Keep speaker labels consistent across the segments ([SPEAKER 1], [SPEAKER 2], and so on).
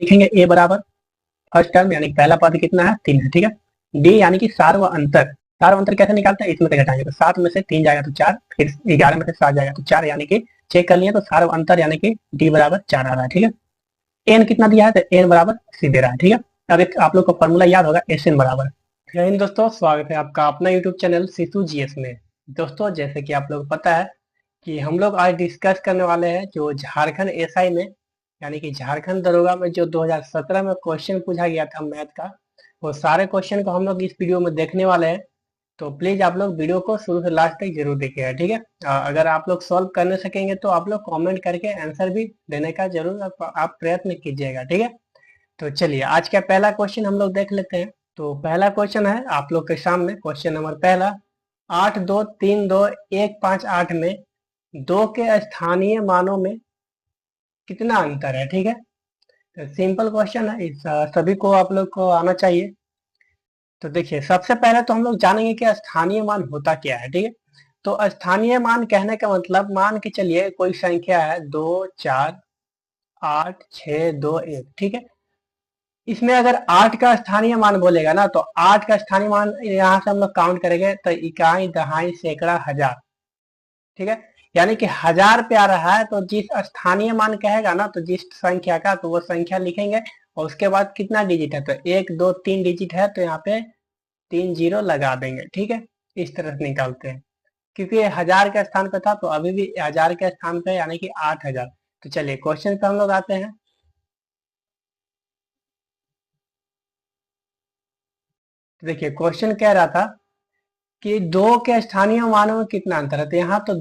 [SPEAKER 1] लिखेंगे ए बराबर first term यानी पहला पद कितना है 3 है, ठीक है। डी यानी कि सार्व अंतर, सार्व अंतर कैसे निकालते हैं, इसमें से घटाएंगे तो 7 में से 3 जाएगा तो 4, फिर 11 में से 7 जाएगा तो 4, यानी कि चेक कर लिए तो सार्व अंतर यानी कि डी बराबर 4 आ रहा है, ठीक है। एन कितना दिया है तो एन बराबर सी दे रहा है, ठीक है। अब एक आप लोग को फॉर्मूला याद होगा एस एन बराबर। जय हिंद दोस्तों, स्वागत है आपका अपना यूट्यूब चैनल शिशु जीएस में। दोस्तों जैसे कि आप लोग पता है कि हम लोग आज डिस्कस करने वाले हैं जो झारखंड एसआई में यानी कि झारखंड दरोगा में जो 2017 में क्वेश्चन पूछा गया था मैथ का, वो सारे क्वेश्चन को हम लोग इस वीडियो में देखने वाले हैं। तो प्लीज आप लोग वीडियो को शुरू से लास्ट तक जरूर देखिएगा, ठीक है। अगर आप लोग सॉल्व करने सकेंगे तो आप लोग कमेंट करके आंसर भी देने का जरूर आप प्रयत्न कीजिएगा, ठीक है। तो चलिए आज का पहला क्वेश्चन हम लोग देख लेते हैं। तो पहला क्वेश्चन है आप लोग के सामने, क्वेश्चन नंबर पहला, 8 2 3 2 1 5 8 में 2 के स्थानीय मानों में कितना अंतर है, ठीक है। तो सिंपल क्वेश्चन है, इस सभी को आप लोग को आना चाहिए। तो देखिए सबसे पहले तो हम लोग जानेंगे कि स्थानीय मान होता क्या है, ठीक है। तो स्थानीय मान कहने का मतलब, मान के चलिए कोई संख्या है 2 4 8 6 2 1, ठीक है। इसमें अगर 8 का स्थानीय मान बोलेगा ना तो 8 का स्थानीय मान यहाँ से हम लोग काउंट करेंगे तो इकाई दहाई सैकड़ा हजार, ठीक है। यानी कि 1000 पे आ रहा है तो जिस स्थानीय मान कहेगा ना तो जिस संख्या का, तो वो संख्या लिखेंगे और उसके बाद कितना डिजिट है तो 1 2 3 डिजिट है तो यहाँ पे 3 जीरो लगा देंगे, ठीक है। इस तरह से निकालते हैं क्योंकि ये 1000 के स्थान पे था तो अभी भी 1000 के स्थान पे यानी कि 8000। तो चलिए क्वेश्चन पे हम लोग आते हैं। तो देखिए क्वेश्चन कह रहा था कि 2 के स्थानीय मानों में कितना अंतर है। तो यहाँ तो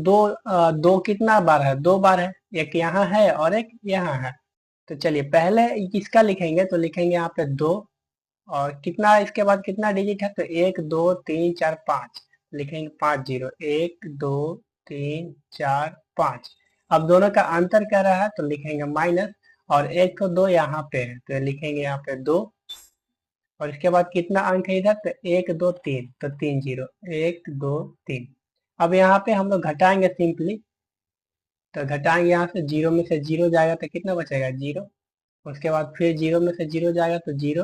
[SPEAKER 1] दो कितना बार है, 2 बार है, एक यहाँ है और एक यहाँ है। तो चलिए पहले इसका लिखेंगे तो लिखेंगे यहाँ पे 2 और कितना, इसके बाद कितना डिजिट है तो 1 2 3 4 5, लिखेंगे 5 जीरो, 1 2 3 4 5। अब दोनों का अंतर क्या रहा है तो लिखेंगे माइनस, और 1 को 2 यहाँ पे है तो लिखेंगे यहाँ पे 2, और इसके बाद कितना अंक है इधर तो 1 2 3, तो 3 जीरो, 1 2 3। अब यहाँ पे हम लोग घटाएंगे सिंपली, तो घटाएंगे यहाँ से, जीरो में से जीरो जाएगा तो कितना बचेगा जीरो, उसके बाद फिर जीरो में से जीरो जाएगा तो जीरो,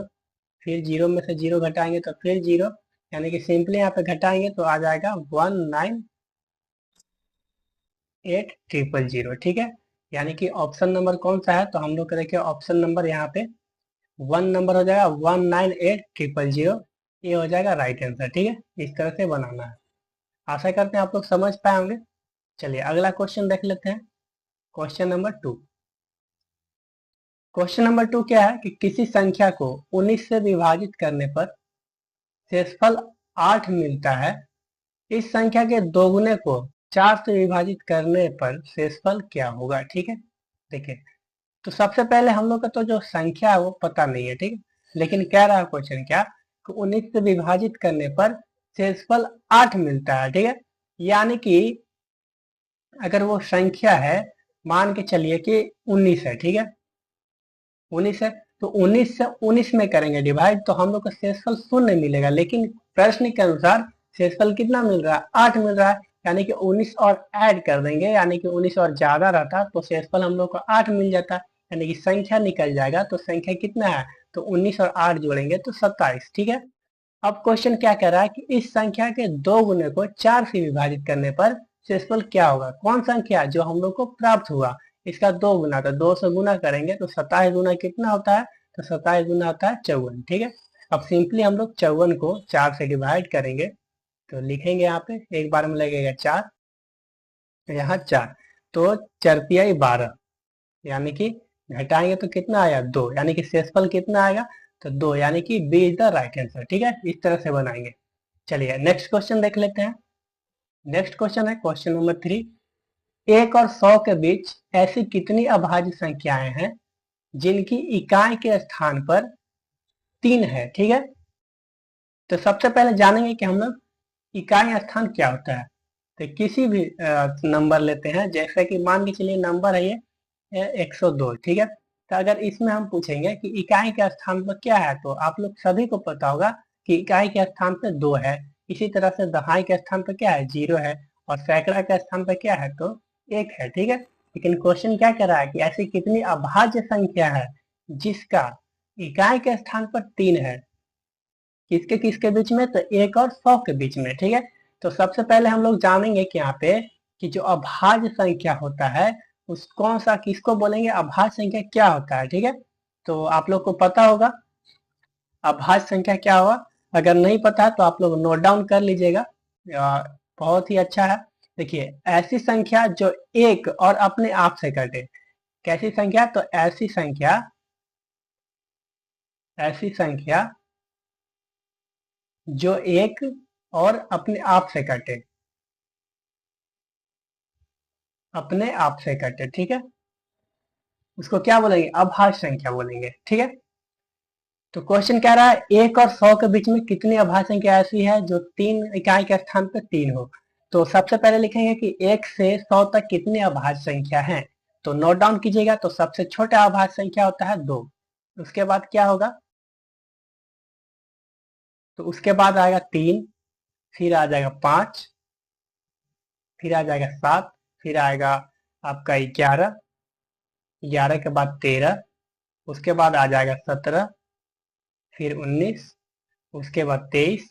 [SPEAKER 1] फिर जीरो में से जीरो घटाएंगे तो फिर जीरो, यानी कि सिंपली यहाँ पे घटाएंगे तो आ जाएगा 198000, ठीक है। यानी कि ऑप्शन नंबर कौन सा है तो हम लोग देखिए ऑप्शन नंबर यहाँ पे 1 नंबर हो जाएगा, 198000, ये हो जाएगा राइट आंसर, ठीक है। इस तरह से बनाना है। आशा करते हैं आप लोग समझ पाए होंगे। चलिए अगला क्वेश्चन देख लेते हैं, क्वेश्चन नंबर 2। क्वेश्चन नंबर 2 क्या है कि किसी संख्या को 19 से विभाजित करने पर शेषफल 8 मिलता है। इस संख्या के दोगुने को 4 से विभाजित करने पर शेषफल क्या होगा, ठीक है। देखिए तो सबसे पहले हम लोग का तो जो संख्या है वो पता नहीं है, ठीक है। लेकिन कह रहा है क्वेश्चन क्या कि 19 से विभाजित करने पर शेषफल 8 मिलता है, ठीक है। यानी कि अगर वो संख्या है, मान के चलिए कि 19 है, ठीक है, 19 है तो 19 से 19 में करेंगे डिवाइड तो हम लोग को शेषफल 0 मिलेगा। लेकिन प्रश्न के अनुसार शेषफल कितना मिल रहा है, 8 मिल रहा है, यानी कि 19 और ऐड कर देंगे, यानी कि 19 और ज्यादा रहता तो शेषफल हम लोग को 8 मिल जाता, यानी कि संख्या निकल जाएगा। तो संख्या कितना है तो 19 और 8 जोड़ेंगे तो 27, ठीक है। अब क्वेश्चन क्या कह रहा है कि इस संख्या के दो गुने को 4 से विभाजित करने पर शेषफल क्या होगा, कौन संख्या जो हम लोग को प्राप्त हुआ, इसका 2 गुना, तो 2 से गुना करेंगे तो 27 गुना कितना होता है तो 27 गुना होता है 54, ठीक है। अब सिंपली हम लोग 54 को 4 से डिवाइड करेंगे तो लिखेंगे यहाँ पे एक बार में लगेगा 4, यहाँ 4, तो 4 तिहाई 12, यानी कि घटाएंगे तो कितना आया 2, यानी कि शेषफल कितना आएगा तो 2, यानी कि B is the right answer, ठीक है। इस तरह से बनाएंगे। चलिए नेक्स्ट क्वेश्चन देख लेते हैं। नेक्स्ट क्वेश्चन है क्वेश्चन नंबर 3, 1 और 100 के बीच ऐसी कितनी अभाज्य संख्याएं हैं जिनकी इकाई के स्थान पर 3 है, ठीक है। तो सबसे पहले जानेंगे कि हम लोग इकाई स्थान क्या होता है। तो किसी भी नंबर लेते हैं, जैसे कि मान के चलिए नंबर है ये 102, ठीक है। तो अगर इसमें हम पूछेंगे कि इकाई के स्थान पर क्या है तो आप लोग सभी को पता होगा कि इकाई के स्थान पर 2 है। इसी तरह से दहाई के स्थान पर क्या है 0 है, और सैकड़ा के स्थान पर क्या है तो 1 है, ठीक है। लेकिन क्वेश्चन क्या कह रहा है कि ऐसी कितनी अभाज्य संख्या है जिसका इकाई के स्थान पर 3 है, किसके किसके बीच में, तो 1 और 100 के बीच में। ठीक है, तो सबसे पहले हम लोग जानेंगे कि यहाँ पे कि जो अभाज्य संख्या होता है उस कौन सा किसको बोलेंगे, अभाज्य संख्या क्या होता है। ठीक है, तो आप लोग को पता होगा अभाज्य संख्या क्या हुआ। अगर नहीं पता तो आप लोग नोट डाउन कर लीजिएगा, बहुत ही अच्छा है। देखिए, ऐसी संख्या जो एक और अपने आप से कटे। कैसी संख्या, तो ऐसी संख्या जो एक और अपने आप से कटे, अपने आप से कटे। ठीक है, उसको क्या बोलेंगे, अभाज्य संख्या बोलेंगे। ठीक है, तो क्वेश्चन कह रहा है 1 और 100 के बीच में कितनी अभाज्य संख्या ऐसी है जो 3 इकाई के स्थान पर 3 हो। तो सबसे पहले लिखेंगे कि 1 से 100 तक कितनी अभाज्य संख्या है। तो नोट डाउन कीजिएगा, तो सबसे छोटा अभाज्य संख्या होता है 2। उसके बाद क्या होगा, तो उसके बाद आएगा 3, फिर आ जाएगा 5, फिर आ जाएगा 7, फिर आएगा आपका 11, 11 के बाद 13, उसके बाद आ जाएगा 17, फिर 19, उसके बाद 23,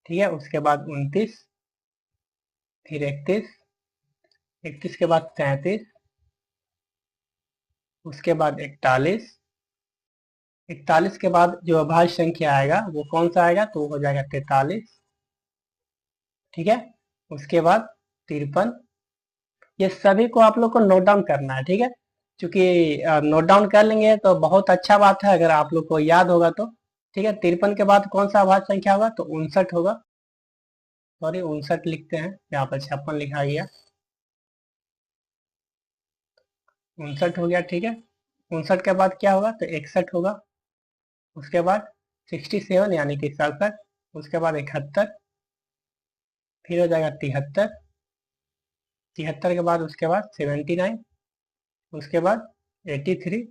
[SPEAKER 1] ठीक है, उसके बाद 29, फिर 31, 31 के बाद 37, उसके बाद 41, 41 के बाद जो अभाज्य संख्या आएगा वो कौन सा आएगा, तो वो हो जाएगा 43। ठीक है, उसके बाद 53। ये सभी को आप लोग को नोट डाउन करना है। ठीक है, क्योंकि नोट डाउन कर लेंगे तो बहुत अच्छा बात है, अगर आप लोग को याद होगा तो। ठीक है, 53 के बाद कौन सा अभाज्य संख्या होगा, तो 59 होगा। सॉरी, 59 लिखते हैं, यहाँ पर 56 लिखा गया, 59 हो गया। ठीक है, 59 के बाद क्या होगा, तो 61 होगा। उसके बाद 67 यानी कि 67, उसके बाद 71, फिर हो जाएगा 73, 73 के बाद उसके बाद 79, उसके बाद 83,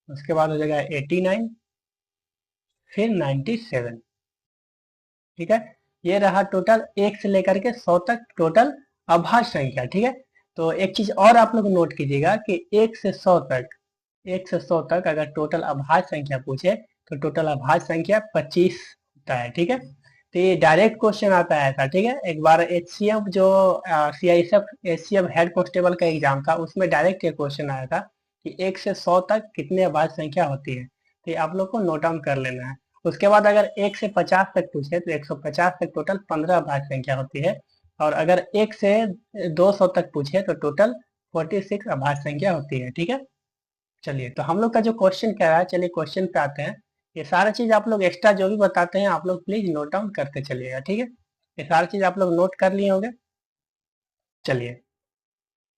[SPEAKER 1] उसके बाद हो जाएगा 89, फिर 97। ठीक है, ये रहा टोटल 1 से लेकर के 100 तक टोटल अभाज्य संख्या। ठीक है, तो एक चीज और आप लोग नोट कीजिएगा कि 1 से 100 तक, 1 से 100 तक अगर टोटल अभाज्य संख्या पूछे तो टोटल अभाज्य संख्या 25 होता है। ठीक है, तो ये डायरेक्ट क्वेश्चन आता है ऐसा। ठीक है, एक बार HCF जो CISF HCF हेड कांस्टेबल का एग्जाम था उसमें डायरेक्ट ये क्वेश्चन आया था कि 1 से 100 तक कितने अभाज्य संख्या होती है। तो ये आप लोग को नोट डाउन कर लेना है। उसके बाद अगर 1 से 50 तक पूछे तो 150 तक टोटल 15 अभाज्य संख्या होती है। और अगर 1 से 200 तक पूछे तो टोटल 46 अभाज्य संख्या होती है। ठीक है, चलिए, तो हम लोग का जो क्वेश्चन कह रहा है, चलिए क्वेश्चन पे आते हैं। ये सारा चीज आप लोग एक्स्ट्रा जो भी बताते हैं आप लोग प्लीज नोट डाउन करते चलिएगा। ठीक है, ये सारा चीज आप लोग नोट कर लिए होंगे। चलिए,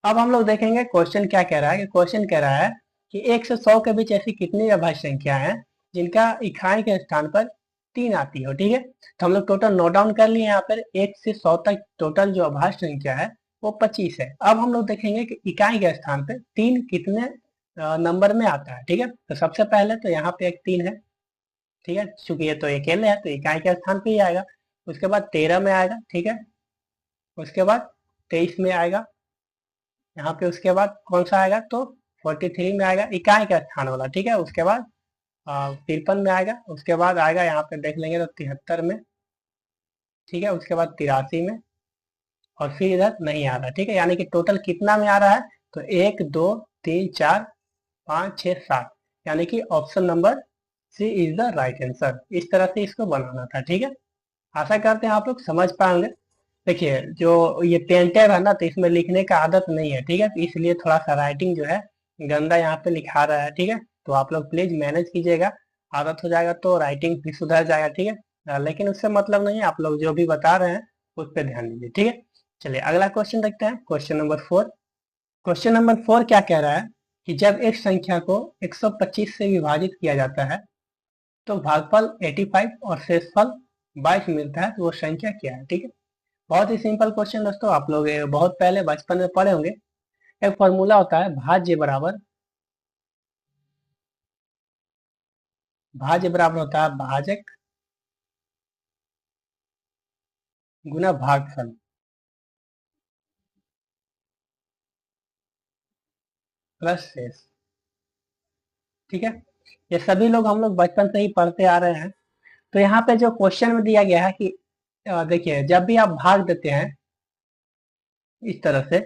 [SPEAKER 1] अब हम लोग देखेंगे क्वेश्चन क्या कह रहा है। कि क्वेश्चन कह रहा है कि 1 से 100 के बीच ऐसी कितनी अभाज्य संख्या है जिनका इकाई के स्थान पर 3 आती हो। ठीक है, तो हम लोग टोटल नोट डाउन कर लिए। यहाँ पर 1 से 100 तक टोटल जो अभाज्य संख्या है वो 25 है। अब हम लोग देखेंगे कि इकाई के स्थान पे 3 कितने नंबर में आता है। ठीक है, तो सबसे पहले तो यहाँ पे एक 3 है। ठीक है, चूंकि ये तो अकेले है तो इकाई के स्थान पे ही आएगा। उसके बाद 13 में आएगा। ठीक है, उसके बाद 23 में आएगा यहाँ पे। उसके बाद कौन सा आएगा, तो 43 में आएगा इकाई का स्थान वाला। ठीक है, उसके बाद 53 में आएगा। उसके बाद आएगा यहाँ पे देख लेंगे तो 73 में। ठीक है, उसके बाद 83 में, और फिर इधर नहीं आ रहा। ठीक है, यानी कि टोटल कितना में आ रहा है, तो 1 2 3 4 5 6 7, यानी कि option number C is the right answer. इस तरह से इसको बनाना था। ठीक है, आशा करते हैं आप लोग समझ पाएंगे। देखिए, जो ये पेंटेड है ना तो इसमें लिखने का आदत नहीं है। ठीक है, तो इसलिए थोड़ा सा राइटिंग जो है गंदा यहाँ पे लिखा रहा है। ठीक है, तो आप लोग प्लीज मैनेज कीजिएगा, आदत हो जाएगा तो राइटिंग भी सुधर जाएगा। ठीक है, लेकिन उससे मतलब नहीं है, आप लोग जो भी बता रहे हैं उस पर ध्यान दीजिए। ठीक है, चलिए अगला क्वेश्चन देखते हैं, क्वेश्चन नंबर 4। क्वेश्चन नंबर 4 क्या कह रहा है कि जब एक संख्या को 125 से विभाजित किया जाता है तो भागफल 85 और शेषफल 22 मिलता है, तो वो संख्या क्या है। ठीक है, बहुत ही सिंपल क्वेश्चन दोस्तों, आप लोग बहुत पहले बचपन में पढ़े होंगे। एक फॉर्मूला होता है भाज्य बराबर होता है भाजक गुना भागफल। प्लस शेष। ठीक है, ये सभी लोग हम लोग बचपन से ही पढ़ते आ रहे हैं। तो यहाँ पे जो क्वेश्चन में दिया गया है कि देखिए, जब भी आप भाग देते हैं इस तरह से,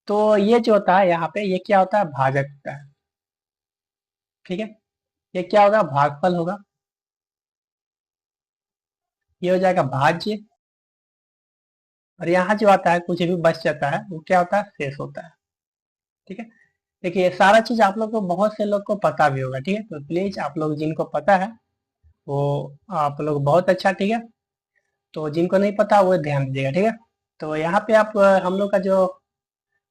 [SPEAKER 1] तो ये जो होता है यहाँ पे, ये क्या होता है, भाजक होता है। ठीक है, ये क्या होगा, भागफल होगा। ये हो जाएगा भाज्य। और यहाँ जो आता है, कुछ भी बच जाता है, वो क्या होता है, शेष होता है। ठीक है, देखिए ये सारा चीज आप लोग को, बहुत से लोग को पता भी होगा। ठीक है, तो प्लीज आप लोग जिनको पता है वो आप लोग बहुत अच्छा। ठीक है, तो जिनको नहीं पता वो ध्यान दीजिएगा। ठीक है, तो यहाँ पे आप हम लोग का जो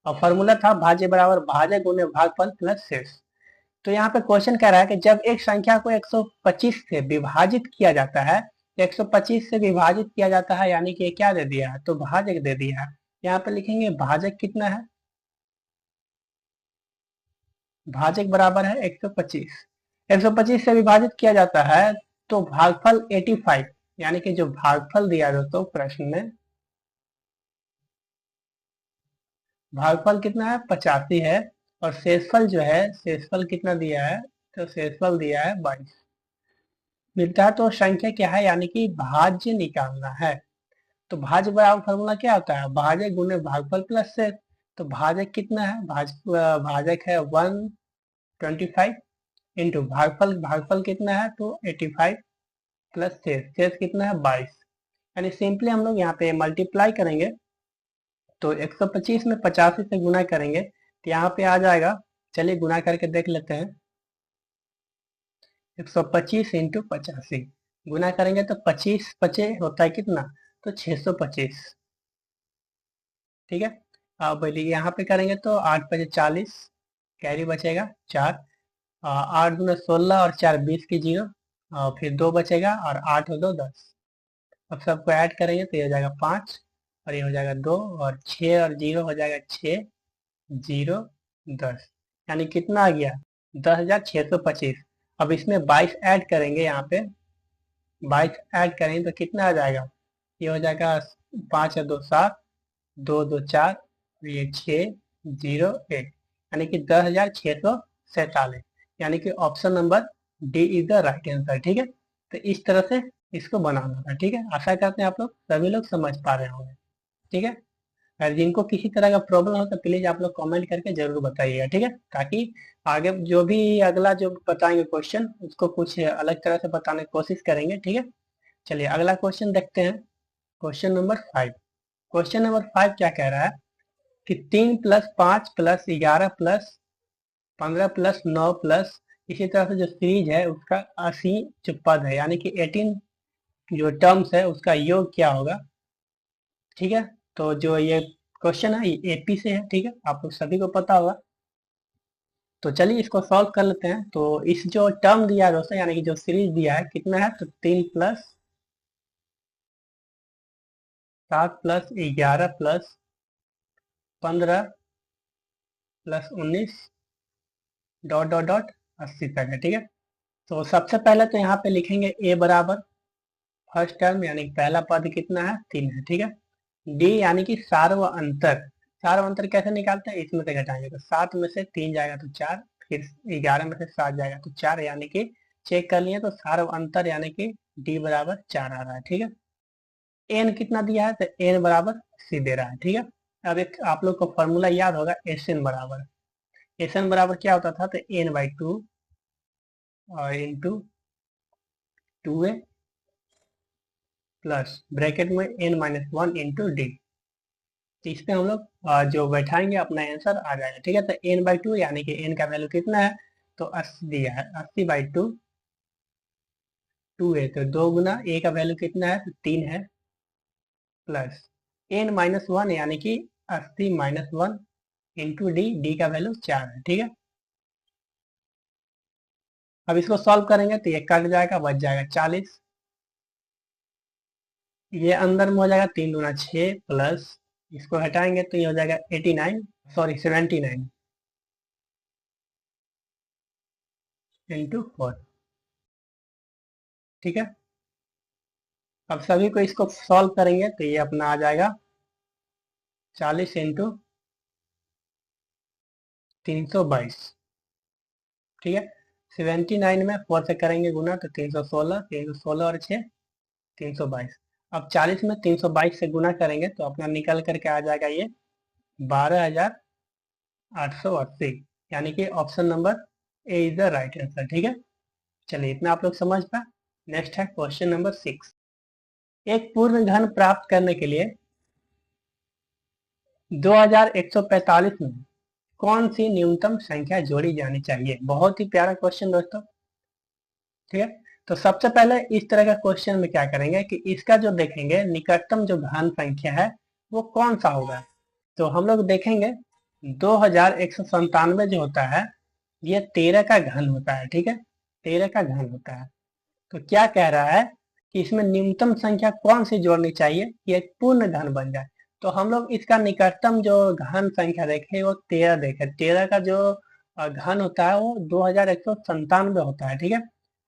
[SPEAKER 1] फॉर्मूला था, भाज्य बराबर भाजक गुणे भागफल प्लस शेष। तो यहाँ पे क्वेश्चन कह रहा है कि जब एक संख्या को 125 से विभाजित किया जाता है, 125 से विभाजित किया जाता है, यानी कि ये क्या दे दिया है, तो भाजक दे दिया है। यहाँ पे लिखेंगे भाजक कितना है, भाजक बराबर है 125। 125 से विभाजित किया जाता है तो भागफल 85, यानी कि जो भागफल दिया है दोस्तों प्रश्न में, भागफल कितना है, 85 है। और शेषफल जो है, शेषफल कितना दिया है, तो शेषफल दिया है 22 मिलता है। तो संख्या क्या है, यानी कि भाज्य निकालना है। तो भाज्य बराबर फॉर्मूला क्या होता है, भाजक गुणे भागफल प्लस शेष। तो भाजक कितना है, भाजक है 125 इंटू भागफल, भागफल कितना है, तो 85 प्लस शेष, शेष कितना है 22। यानी सिंपली हम लोग यहाँ पे मल्टीप्लाई करेंगे, तो 125 में 85 से गुना करेंगे तो यहाँ पे आ जाएगा। चलिए गुना करके देख लेते हैं। 125 इंटू 85 गुना करेंगे तो 25 पचे होता है कितना, तो 625। ठीक है, अब यहाँ पे करेंगे तो 8 पचे 40, कैरी बचेगा 4, 8 दूना 16 और 4 20 की जीरो, और फिर 2 बचेगा और 8 और 2 10। अब सबको ऐड करेंगे तो ये हो जाएगा 5 और ये हो जाएगा 2 और 6 और जीरो हो जाएगा 6 जीरो 10। यानी कितना आ गया, 10,625। अब इसमें 22 ऐड करेंगे, यहाँ पे 22 ऐड करेंगे तो कितना आ जाएगा, ये हो जाएगा 5 और 2 7, 2 2 4, ये 6 0 1, यानी कि 10,647। यानी कि option number D is the right answer. ठीक है, तो इस तरह से इसको बनाना था। ठीक है, आशा करते हैं आप लोग सभी लोग समझ पा रहे होंगे। ठीक है, और जिनको किसी तरह का प्रॉब्लम हो तो प्लीज आप लोग कमेंट करके जरूर बताइएगा। ठीक है, ताकि आगे जो भी अगला जो बताएंगे क्वेश्चन, उसको कुछ अलग तरह से बताने की कोशिश करेंगे। ठीक है, चलिए अगला क्वेश्चन देखते हैं। Question number 5। क्वेश्चन नंबर 5 क्या कह रहा है कि 3 plus 5 plus 11 plus 15 plus 9 plus, इसी तरह से जो सीरीज है उसका 80 जो पद है, यानी कि 18 जो टर्म्स है उसका योग क्या होगा। ठीक है, तो जो ये क्वेश्चन है ये एपी से है। ठीक है, आप लोग सभी को पता होगा। तो चलिए इसको सॉल्व कर लेते हैं। तो इस जो टर्म दिया है दोस्तों, यानी कि जो सीरीज दिया है कितना है, तो 3 plus 7 plus 11 plus 15 plus 19 dot dot dot 80 तक है। ठीक है, तो सबसे पहले तो यहाँ पे लिखेंगे ए बराबर फर्स्ट टर्म, यानी पहला पद कितना है, 3 है। ठीक है, डी यानी कि सार्व अंतर। सार्व अंतर कैसे निकालते हैं, इसमें से घटाएंगे तो 7 में से 3 जाएगा तो 4, फिर 11 में से 7 जाएगा तो 4, यानी कि चेक कर लिए तो सार्व अंतर यानी कि डी बराबर 4 आ रहा है। ठीक है, एन कितना दिया है, तो एन बराबर सी दे रहा है। ठीक है, अब एक आप लोग को फॉर्मूला याद होगा, एस एन बराबर, एस एन बराबर क्या होता था, तो एन बाई 2 और इंटू 2a प्लस ब्रैकेट में एन माइनस 1 इंटू डी। तो इस पे हम लोग जो बैठाएंगे अपना आंसर आ जाएगा। ठीक है, तो एन बाई 2 यानी कि एन का वैल्यू कितना है, तो 80 दिया है, 80 बाई 2, 2 है तो 2 गुना ए का वैल्यू कितना है, तो 3 है, प्लस एन माइनस 1 यानी कि 80 माइनस 1 इंटू डी, डी का वैल्यू 4 है। ठीक है, अब इसको सॉल्व करेंगे तो ये कट जाएगा, बच जाएगा 40, ये अंदर में हो जाएगा 3 गुना 6 प्लस इसको हटाएंगे तो ये हो जाएगा 89, सॉरी 79 इंटू 4। ठीक है, अब सभी को इसको सॉल्व करेंगे तो ये अपना आ जाएगा 40 इंटू 322, ठीक है। 79 में 4 से करेंगे गुना तो 316, 316 और 6 322। अब 40 में 322 से गुना करेंगे तो अपना निकल करके आ जाएगा ये 12,880, यानी कि option number A is the right answer, ठीक है। चलिए इतना आप लोग समझ पाए। नेक्स्ट है क्वेश्चन नंबर 6। एक पूर्ण घन प्राप्त करने के लिए 2145 में कौन सी न्यूनतम संख्या जोड़ी जानी चाहिए? बहुत ही प्यारा क्वेश्चन दोस्तों, ठीक है। तो सबसे पहले इस तरह का क्वेश्चन में क्या करेंगे कि इसका जो देखेंगे निकटतम जो घन संख्या है वो कौन सा होगा। तो हम लोग देखेंगे 2197 जो होता है ये 13 का घन होता है, ठीक है, 13 का घन होता है। तो क्या कह रहा है कि इसमें न्यूनतम संख्या कौन सी जोड़नी चाहिए कि एक पूर्ण घन बन जाए। तो हम लोग इसका निकटतम जो घन संख्या देखे वो 13 देखे। 13 का जो घन होता है वो 2197 होता है, ठीक है।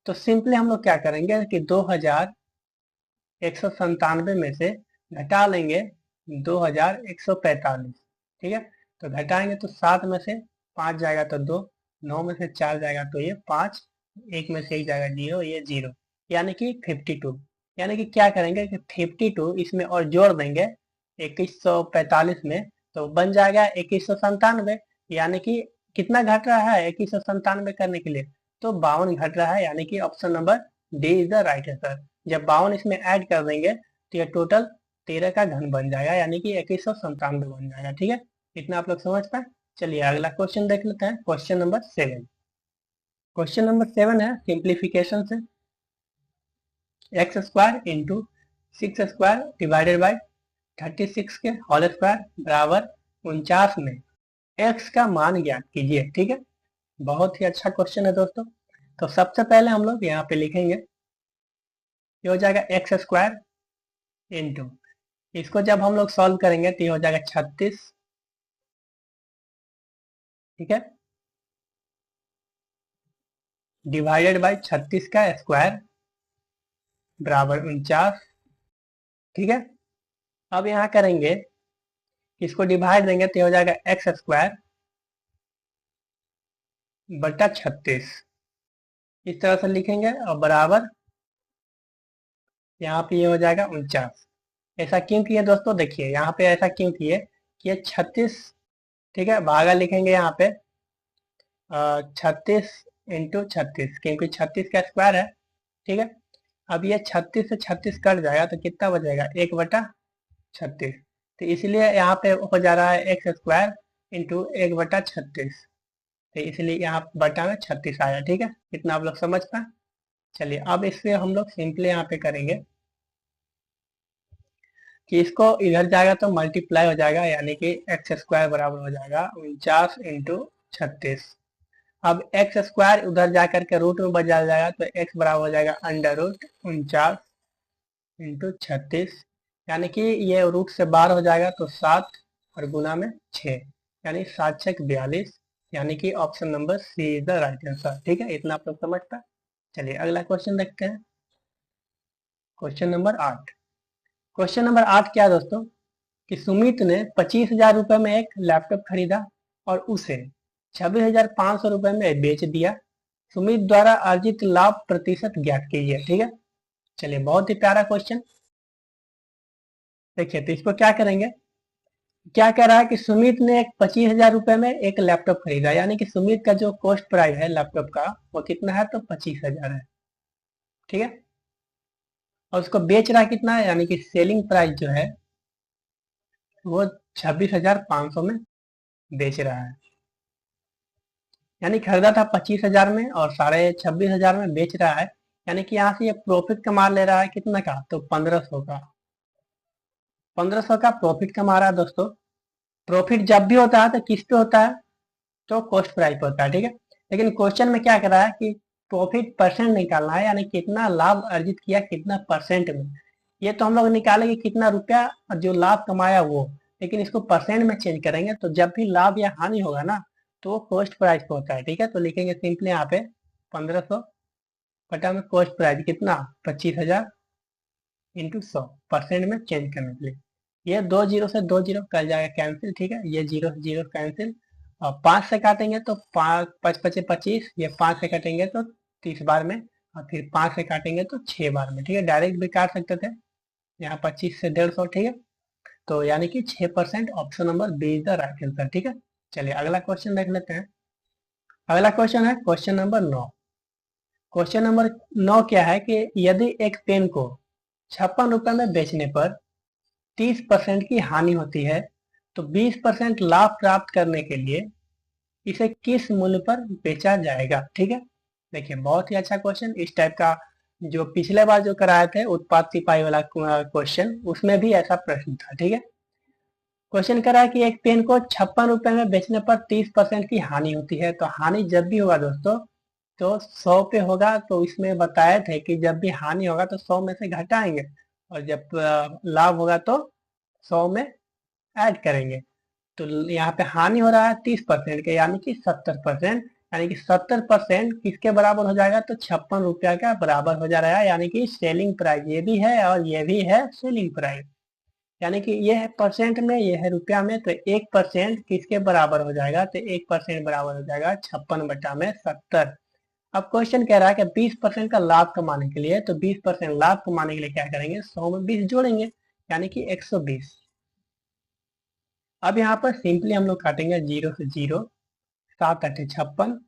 [SPEAKER 1] तो सिंपली हम लोग क्या करेंगे कि 2197 में से घटा लेंगे 2145, ठीक है। तो घटाएंगे तो 7 में से 5 जाएगा तो 2, 9 में से 4 जाएगा तो ये 5, 1 में से 1 जाएगा 0, ये 0, यानी कि 52। यानी कि क्या करेंगे कि 52 इसमें और जोड़ देंगे 2145 में तो बन जाएगा 2197, यानी कि कितना घट रहा है 2197 करने के लिए, तो 52 घट रहा है, यानी कि option number D is the right answer. जब 52 इसमें ऐड कर देंगे तो ये टोटल 13 का घन बन जाएगा, यानी कि 2197 बन जाएगा, ठीक है। इतना आप लोग समझ पाए। चलिए अगला क्वेश्चन देख लेते हैं, क्वेश्चन नंबर 7। क्वेश्चन नंबर 7 है सिंप्लीफिकेशन से, x square into 6 square divided by 36 के होल स्क्वायर बराबर 49 में एक्स का मान ज्ञात कीजिए, ठीक है। बहुत ही अच्छा क्वेश्चन है दोस्तों। तो सबसे पहले हम लोग यहाँ पे लिखेंगे ये हो जाएगा एक्स स्क्वायर इंटू, इसको जब हम लोग सॉल्व करेंगे तो ये हो जाएगा 36, ठीक है, डिवाइडेड बाई 36 का स्क्वायर बराबर 49, ठीक है। अब यहाँ करेंगे इसको डिवाइड देंगे तो ये हो जाएगा एक्स स्क्वायर बटा 36, इस तरह से लिखेंगे और बराबर यहाँ पे ये हो जाएगा 49। ऐसा क्यों किए दोस्तों, देखिए यहाँ पे ऐसा क्यों किए कि ये 36, ठीक है, भागा लिखेंगे यहाँ पे 36 इंटू 36, क्योंकि 36 का स्क्वायर है, ठीक है। अब ये 36 से 36 कट जाएगा तो कितना बचेगा 1/36, तो इसलिए यहाँ पे हो जा रहा है एक्स स्क्वायर इंटू 1/36, तो इसलिए यहाँ बटा में 36 आया, ठीक है। इतना आप लोग समझ पाए। चलिए अब इससे हम लोग सिंपली यहाँ पे करेंगे कि इसको इधर जाएगा तो मल्टीप्लाई हो जाएगा, यानी कि एक्स स्क्वायर बराबर हो जाएगा 49 इंटू 36। अब एक्स स्क्वायर उधर जा करके रूट में बदल जाएगा तो एक्स बराबर हो जाएगा अंडर रूट 49 इंटू 36, यानी कि ये रूट से बाहर हो जाएगा तो 7 और गुना में 6, यानी 7 6 42, यानी कि option number C is the right answer, ठीक है। इतना आप लोग समझ पाए। चलिए अगला क्वेश्चन देखते हैं, क्वेश्चन नंबर 8। क्वेश्चन नंबर 8 क्या है दोस्तों कि सुमित ने 25,000 रुपए में एक लैपटॉप खरीदा और उसे 26,500 रुपए में बेच दिया। सुमित द्वारा अर्जित लाभ प्रतिशत ज्ञात कीजिए, ठीक है। चलिए बहुत ही प्यारा क्वेश्चन। देखिए तो इसको क्या करेंगे, क्या कह रहा है कि सुमित ने एक 25,000 रुपए में एक लैपटॉप खरीदा, यानी कि सुमित का जो कॉस्ट प्राइस है लैपटॉप का वो कितना है तो 25,000 है, ठीक है। और उसको बेच रहा है कितना है, यानी कि सेलिंग प्राइस जो है वो 26,500 में बेच रहा है, यानी खरीदा था 25,000 में और 26,500 में बेच रहा है, यानी कि यहाँ से ये प्रॉफिट कमा ले रहा है कितना का तो 1500 का, 1500 का प्रॉफिट कमा रहा है दोस्तों। प्रॉफिट जब भी होता है तो किस पे होता है तो कॉस्ट प्राइस पे होता है, ठीक है। लेकिन क्वेश्चन में क्या कर रहा है कि प्रॉफिट परसेंट निकालना है, यानी कितना लाभ अर्जित किया कितना परसेंट में। ये तो हम लोग निकालेंगे कितना रुपया जो लाभ कमाया वो, लेकिन इसको परसेंट में चेंज करेंगे तो जब भी लाभ या हानि होगा ना तो वो कॉस्ट प्राइस पे होता है, ठीक है। तो लिखेंगे सिंपली यहाँ पे 1500 बटा में कॉस्ट प्राइस कितना 25,000 इंटू 100 परसेंट में चेंज करने के लिए। ये 2 जीरो से 2 जीरो कल जाएगा कैंसिल, ठीक है, ये जीरो से जीरो कैंसिल और 5 से काटेंगे तो 5×5 = 25, ये 5 से काटेंगे तो 30 बार में, और फिर 5 से काटेंगे तो 6 बार में, ठीक है। डायरेक्ट भी काट सकते थे, यहाँ 25 से 150, ठीक है। तो यानी कि 6%, option number B is the right answer, ठीक है। चलिए अगला क्वेश्चन देख लेते हैं। अगला क्वेश्चन है क्वेश्चन नंबर 9। क्वेश्चन नंबर 9 क्या है कि यदि एक पेन को 56 रुपए में बेचने पर 30% की हानि होती है तो 20% लाभ प्राप्त करने के लिए इसे किस मूल्य पर बेचा जाएगा, ठीक है। देखिए बहुत ही अच्छा क्वेश्चन, इस टाइप का जो पिछले बार जो कराए थे उत्पाद सिपाही वाला क्वेश्चन, उसमें भी ऐसा प्रश्न था, ठीक है। क्वेश्चन करा है कि एक पेन को 56 रुपए में बेचने पर 30% की हानि होती है। तो हानि जब भी होगा दोस्तों तो 100 पे होगा, तो इसमें बताए थे कि जब भी हानि होगा तो 100 में से घटाएंगे, और जब लाभ होगा तो 100 में ऐड करेंगे। तो यहाँ पे हानि हो रहा है 30% के, यानी कि 70%, यानी कि 70% किसके बराबर हो जाएगा, तो 56 रुपया का बराबर हो जा रहा है, यानी कि सेलिंग प्राइस ये भी है और ये भी है सेलिंग प्राइस, यानी कि ये है परसेंट में, ये है रुपया में। तो 1% किसके बराबर हो जाएगा, तो 1% बराबर हो जाएगा 56/70। अब क्वेश्चन कह रहा है कि 20% का लाभ कमाने के लिए, तो 20% लाभ कमाने के लिए क्या करेंगे, 100 में 20 जोड़ेंगे, यानी कि 120। अब यहाँ पर सिंपली हम लोग काटेंगे 0 से 0, 7 8 56,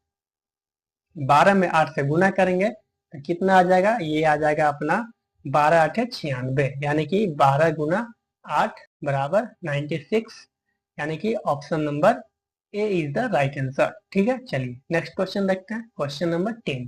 [SPEAKER 1] 12 में 8 से गुना करेंगे तो कितना आ जाएगा, ये आ जाएगा अपना 12 8 96, यानी कि 12 गुना 8 बराबर 96, यानी कि option number A is the right answer, ठीक है। चलिए नेक्स्ट क्वेश्चन देखते हैं, क्वेश्चन नंबर 10।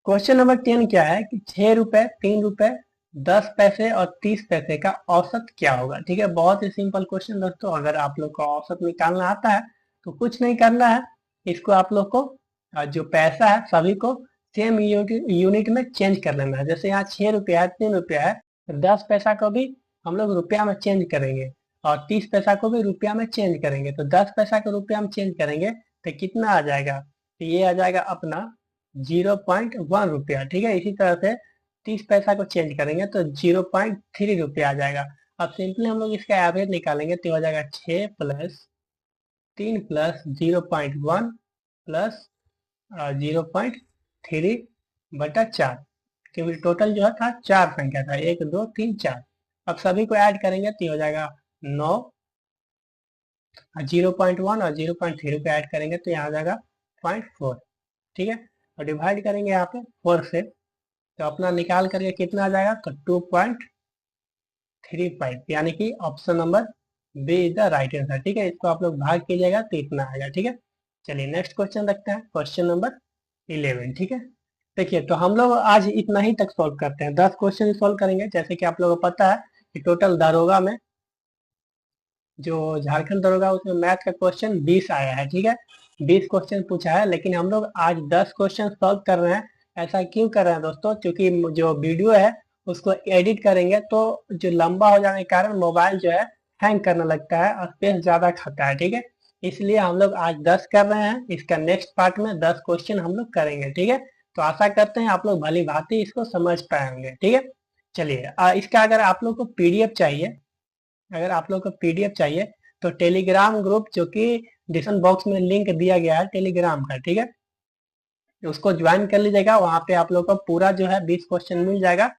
[SPEAKER 1] क्वेश्चन नंबर 10 क्या है कि 6 रुपए, 3 रुपए, 10 पैसे और 30 पैसे का औसत क्या होगा, ठीक है। बहुत ही सिंपल क्वेश्चन दोस्तों, अगर आप लोग को औसत निकालना आता है तो कुछ नहीं करना है, इसको आप लोग को जो पैसा है सभी को सेम यूनिट में चेंज कर लेना है। जैसे यहाँ 6 रुपया है, 3 रुपया है, तो 10 पैसा को भी हम लोग रुपया में चेंज करेंगे और 30 पैसा को भी रुपया में चेंज करेंगे। तो 10 पैसा को रुपया में चेंज करेंगे तो कितना आ जाएगा, तो ये आ जाएगा अपना 0.1 रुपया, ठीक है। इसी तरह से 30 पैसा को चेंज करेंगे तो 0.3 रुपया आ जाएगा। अब सिंपली हम लोग इसका एवरेज निकालेंगे तो हो जाएगा 6 + 3 + 0.1 + 0.3/4, क्योंकि टोटल जो है था 4 संख्या था, 1 2 3 4। अब सभी को ऐड करेंगे तो हो जाएगा 9, 0.1 और 0.3 को ऐड करेंगे तो यहाँ आ जाएगा 0.4, ठीक है। और डिवाइड करेंगे यहाँ पे 4 से, तो अपना निकाल करके कितना आ जाएगा, तो 2.35, यानी कि option number B is the right answer, ठीक है। इसको आप लोग भाग कीजिएगा तो इतना आएगा, ठीक है। चलिए नेक्स्ट क्वेश्चन रखते हैं, क्वेश्चन नंबर 11, ठीक है। देखिए तो हम लोग आज इतना ही तक सॉल्व करते हैं, 10 क्वेश्चन सॉल्व करेंगे। जैसे कि आप लोगों को पता है कि टोटल दरोगा में, जो झारखंड दरोगा, उसमें मैथ का क्वेश्चन 20 आया है, ठीक है। 20 क्वेश्चन पूछा है, लेकिन हम लोग आज 10 क्वेश्चन सॉल्व कर रहे हैं। ऐसा क्यों कर रहे हैं दोस्तों, क्योंकि जो वीडियो है उसको एडिट करेंगे तो जो लंबा हो जाने के कारण मोबाइल जो है हैंग करने लगता है और स्पेस ज्यादा खाता है, ठीक है। इसलिए हम लोग आज 10 कर रहे हैं, इसका नेक्स्ट पार्ट में 10 क्वेश्चन हम लोग करेंगे, ठीक है। तो आशा करते हैं आप लोग भली भांति इसको समझ पाए होंगे, ठीक है। चलिए इसका अगर आप लोग को पीडीएफ चाहिए, अगर आप लोग को पीडीएफ चाहिए तो टेलीग्राम ग्रुप, जो कि डिस्क्रिप्शन बॉक्स में लिंक दिया गया है टेलीग्राम का, ठीक है, उसको ज्वाइन कर लीजिएगा। वहां पे आप लोग को पूरा जो है 20 क्वेश्चन मिल जाएगा।